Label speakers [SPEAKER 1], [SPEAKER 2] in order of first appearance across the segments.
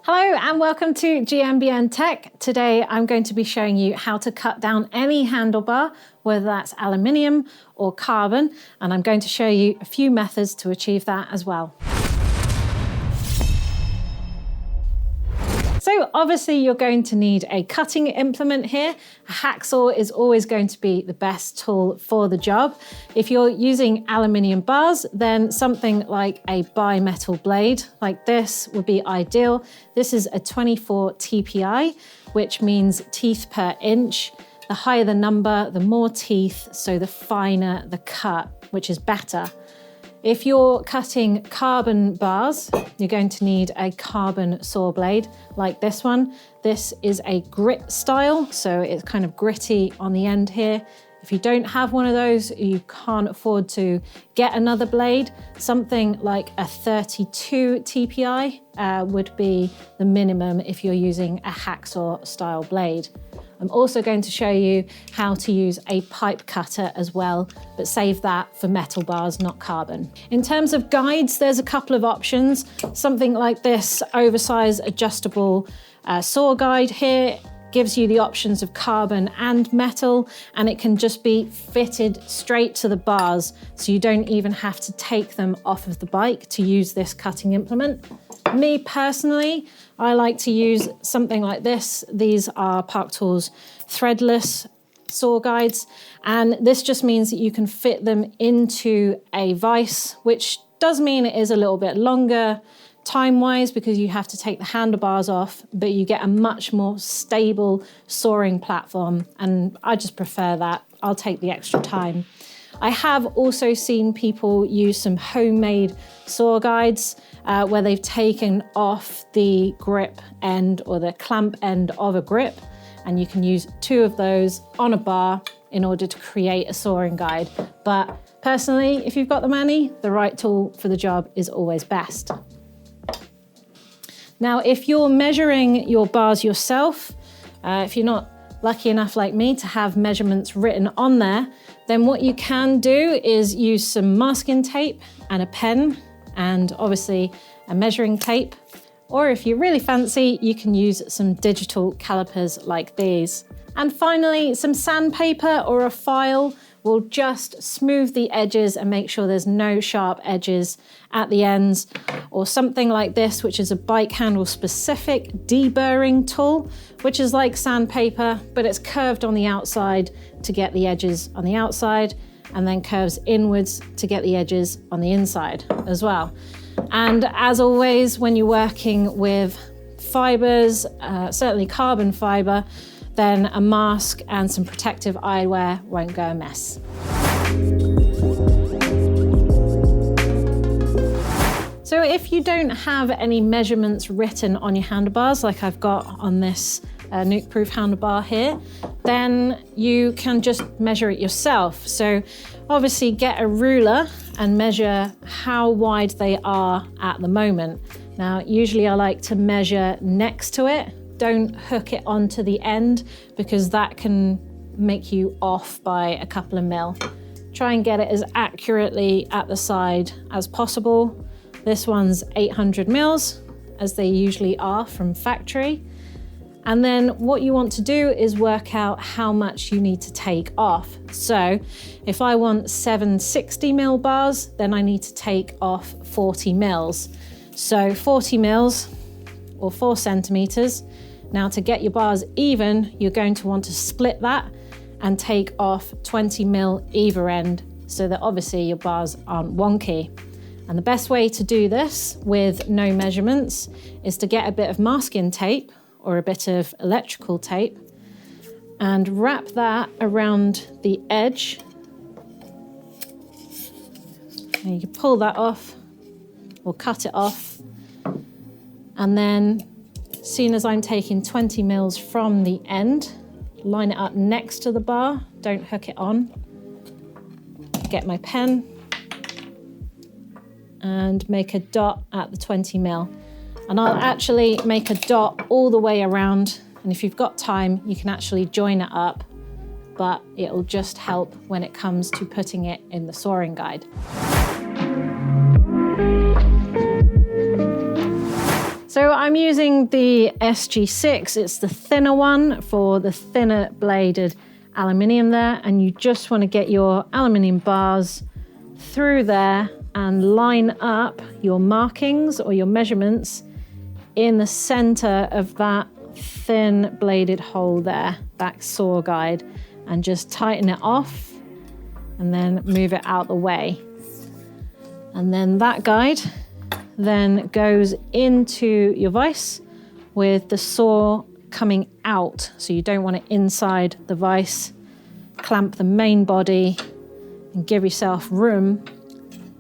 [SPEAKER 1] Hello and welcome to GMBN Tech. Today I'm going to be showing you how to cut down any handlebar, whether that's aluminium or carbon, and I'm going to show you a few methods to achieve that as well. So obviously you're going to need a cutting implement here. A hacksaw is always going to be the best tool for the job. If you're using aluminium bars, then something like a bimetal blade like this would be ideal. This is a 24 TPI, which means teeth per inch. The higher the number, the more teeth, so the finer the cut, which is better. If you're cutting carbon bars, you're going to need a carbon saw blade like this one. This is a grit style, so it's kind of gritty on the end here. If you don't have one of those, you can't afford to get another blade. Something like a 32 TPI would be the minimum if you're using a hacksaw style blade. I'm also going to show you how to use a pipe cutter as well, but save that for metal bars, not carbon. In terms of guides, there's a couple of options. Something like this oversized adjustable saw guide here gives you the options of carbon and metal, and it can just be fitted straight to the bars, so you don't even have to take them off of the bike to use this cutting implement. Me personally, I like to use something like this. These are Park Tools threadless saw guides, and this just means that you can fit them into a vise, which does mean it is a little bit longer time-wise because you have to take the handlebars off, but you get a much more stable sawing platform, and I just prefer that. I'll take the extra time. I have also seen people use some homemade saw guides where they've taken off the grip end or the clamp end of a grip, and you can use two of those on a bar in order to create a sawing guide. But personally, if you've got the money, the right tool for the job is always best. Now, if you're measuring your bars yourself, if you're not lucky enough like me to have measurements written on there, then what you can do is use some masking tape and a pen, and obviously a measuring tape. Or if you're really fancy, you can use some digital calipers like these. And finally, some sandpaper or a file will just smooth the edges and make sure there's no sharp edges at the ends, or something like this, which is a bike handle specific deburring tool, which is like sandpaper, but it's curved on the outside to get the edges on the outside, and then curves inwards to get the edges on the inside as well. And as always, when you're working with fibers, certainly carbon fiber, then a mask and some protective eyewear won't go amiss. So if you don't have any measurements written on your handlebars, like I've got on this nuke-proof handlebar here, then you can just measure it yourself. So obviously get a ruler and measure how wide they are at the moment. Now, usually I like to measure next to it. Don't hook it onto the end because that can make you off by a couple of mil. Try and get it as accurately at the side as possible. This one's 800 mils, as they usually are from factory. And then what you want to do is work out how much you need to take off. So if I want 760 mil bars, then I need to take off 40 mils. So 40 mils or 4 centimeters. Now to get your bars even, you're going to want to split that and take off 20 mil either end, so that obviously your bars aren't wonky. And the best way to do this with no measurements is to get a bit of masking tape or a bit of electrical tape and wrap that around the edge. And you can pull that off or cut it off. And then as soon as I'm taking 20 mils from the end, line it up next to the bar, don't hook it on. Get my pen and make a dot at the 20 mil. And I'll actually make a dot all the way around, and if you've got time, you can actually join it up, but it'll just help when it comes to putting it in the sawing guide. So So I'm using the SG6, it's the thinner one for the thinner bladed aluminium there, and you just want to get your aluminium bars through there and line up your markings or your measurements in the center of that thin bladed hole there, that saw guide, and just tighten it off and then move it out the way. And then that guide then goes into your vise with the saw coming out. So you don't want it inside the vise. Clamp the main body and give yourself room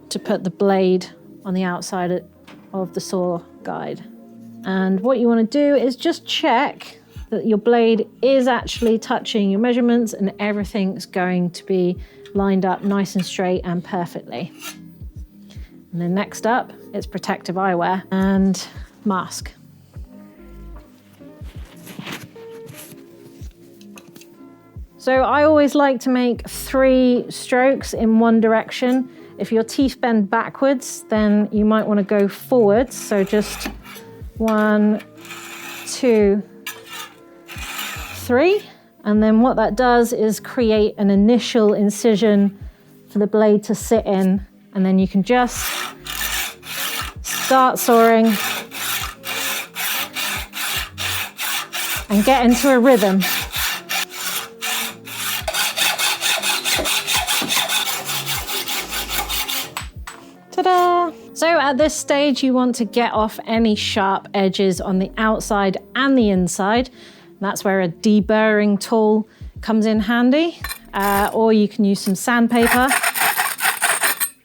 [SPEAKER 1] to put the blade on the outside of the saw guide. And what you want to do is just check that your blade is actually touching your measurements and everything's going to be lined up nice and straight and perfectly. And then next up, it's protective eyewear and mask. So I always like to make 3 strokes in one direction. If your teeth bend backwards, then you might want to go forwards. So just 1, 2, 3. And then what that does is create an initial incision for the blade to sit in. And then you can just start sawing and get into a rhythm. Ta-da! So at this stage, you want to get off any sharp edges on the outside and the inside. That's where a deburring tool comes in handy, or you can use some sandpaper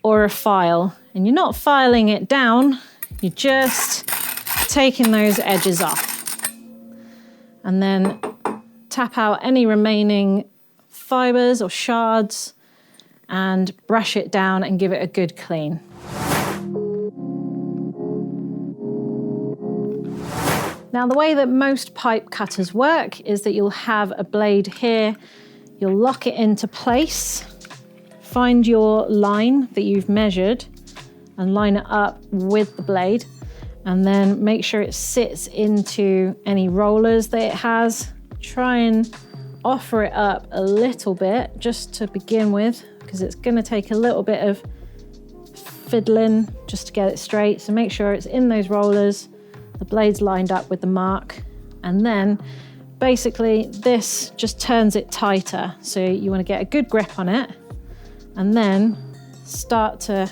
[SPEAKER 1] or a file. And you're not filing it down, you're just taking those edges off. And then tap out any remaining fibers or shards and brush it down and give it a good clean. Now, the way that most pipe cutters work is that you'll have a blade here, you'll lock it into place, find your line that you've measured and line it up with the blade, and then make sure it sits into any rollers that it has. Try and offer it up a little bit just to begin with, because it's going to take a little bit of fiddling just to get it straight. So make sure it's in those rollers, the blade's lined up with the mark, and then basically this just turns it tighter. So you want to get a good grip on it and then start to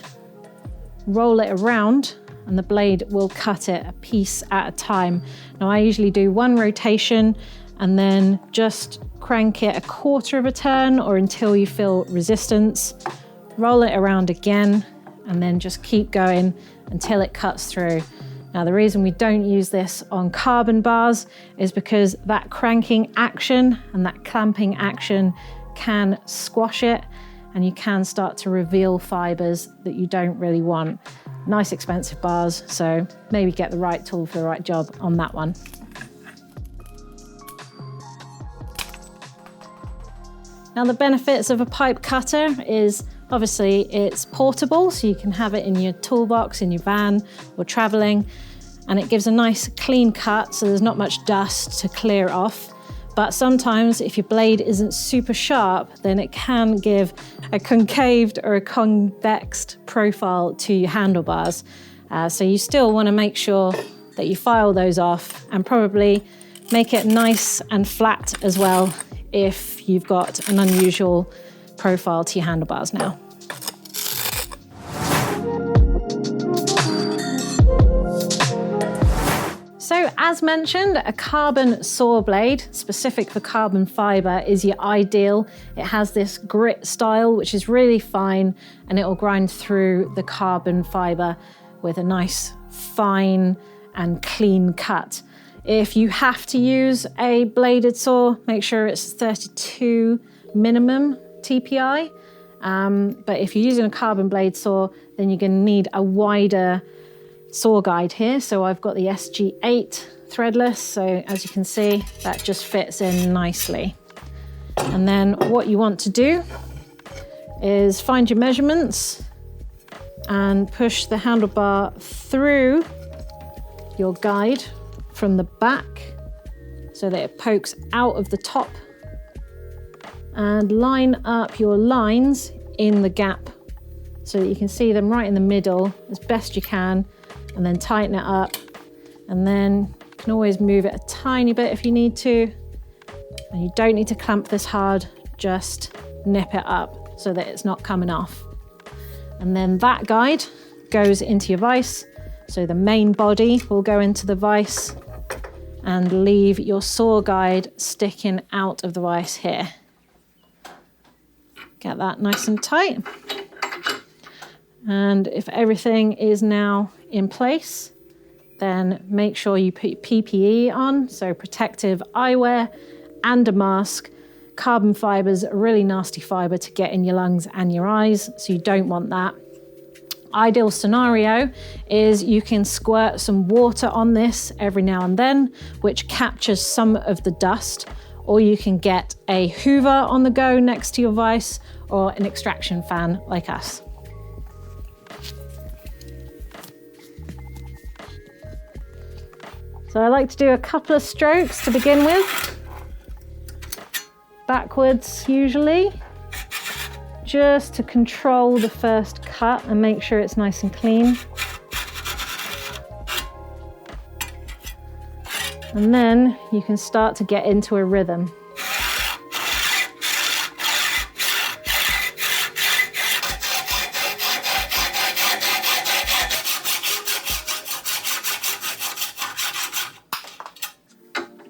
[SPEAKER 1] roll it around, and the blade will cut it a piece at a time. Now I usually do 1 rotation and then just crank it a quarter of a turn or until you feel resistance. Roll it around again and then just keep going until it cuts through. Now, the reason we don't use this on carbon bars is because that cranking action and that clamping action can squash it, and you can start to reveal fibers that you don't really want. Nice expensive bars, so maybe get the right tool for the right job on that one. Now, the benefits of a pipe cutter is obviously it's portable, so you can have it in your toolbox, in your van, or traveling, and it gives a nice clean cut, so there's not much dust to clear off. But sometimes if your blade isn't super sharp, then it can give a concaved or a convexed profile to your handlebars. So you still want to make sure that you file those off and probably make it nice and flat as well if you've got an unusual profile to your handlebars now. So as mentioned, a carbon saw blade specific for carbon fiber is your ideal. It has this grit style, which is really fine, and it will grind through the carbon fiber with a nice fine and clean cut. If you have to use a bladed saw, make sure it's 32 minimum TPI. But if you're using a carbon blade saw, then you're going to need a wider saw guide here. So I've got the SG8 threadless. So as you can see, that just fits in nicely. And then what you want to do is find your measurements and push the handlebar through your guide from the back so that it pokes out of the top, and line up your lines in the gap so that you can see them right in the middle as best you can, and then tighten it up. And then you can always move it a tiny bit if you need to. And you don't need to clamp this hard, just nip it up so that it's not coming off. And then that guide goes into your vise. So the main body will go into the vise and leave your saw guide sticking out of the vise here. Get that nice and tight. And if everything is now in place, then make sure you put PPE on, so protective eyewear and a mask. Carbon fiber is a really nasty fiber to get in your lungs and your eyes, so you don't want that. Ideal scenario is you can squirt some water on this every now and then, which captures some of the dust, or you can get a Hoover on the go next to your vise, or an extraction fan like us. So I like to do a couple of strokes to begin with, backwards usually, just to control the first cut and make sure it's nice and clean. And then you can start to get into a rhythm.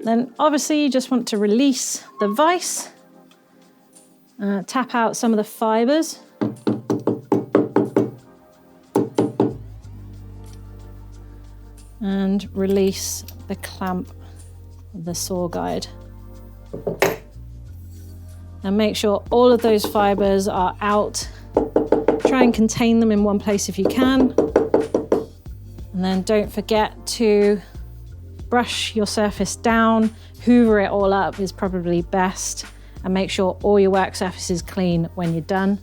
[SPEAKER 1] Then obviously you just want to release the vise, tap out some of the fibers. And release the clamp of the saw guide. And make sure all of those fibers are out. Try and contain them in one place if you can. And then don't forget to brush your surface down, hoover it all up is probably best, and make sure all your work surface is clean when you're done.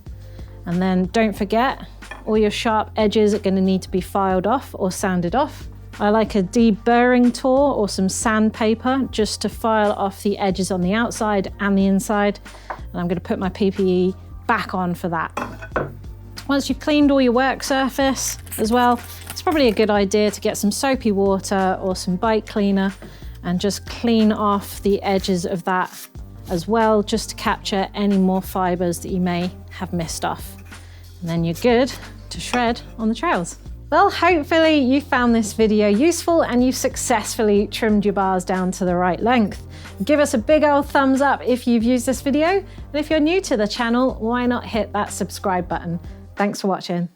[SPEAKER 1] And then don't forget, all your sharp edges are going to need to be filed off or sanded off. I like a deburring tool or some sandpaper just to file off the edges on the outside and the inside. And I'm going to put my PPE back on for that. Once you've cleaned all your work surface as well, it's probably a good idea to get some soapy water or some bike cleaner and just clean off the edges of that as well, just to capture any more fibers that you may have missed off. And then you're good to shred on the trails. Well, hopefully you found this video useful and you've successfully trimmed your bars down to the right length. Give us a big old thumbs up if you've used this video. And if you're new to the channel, why not hit that subscribe button? Thanks for watching.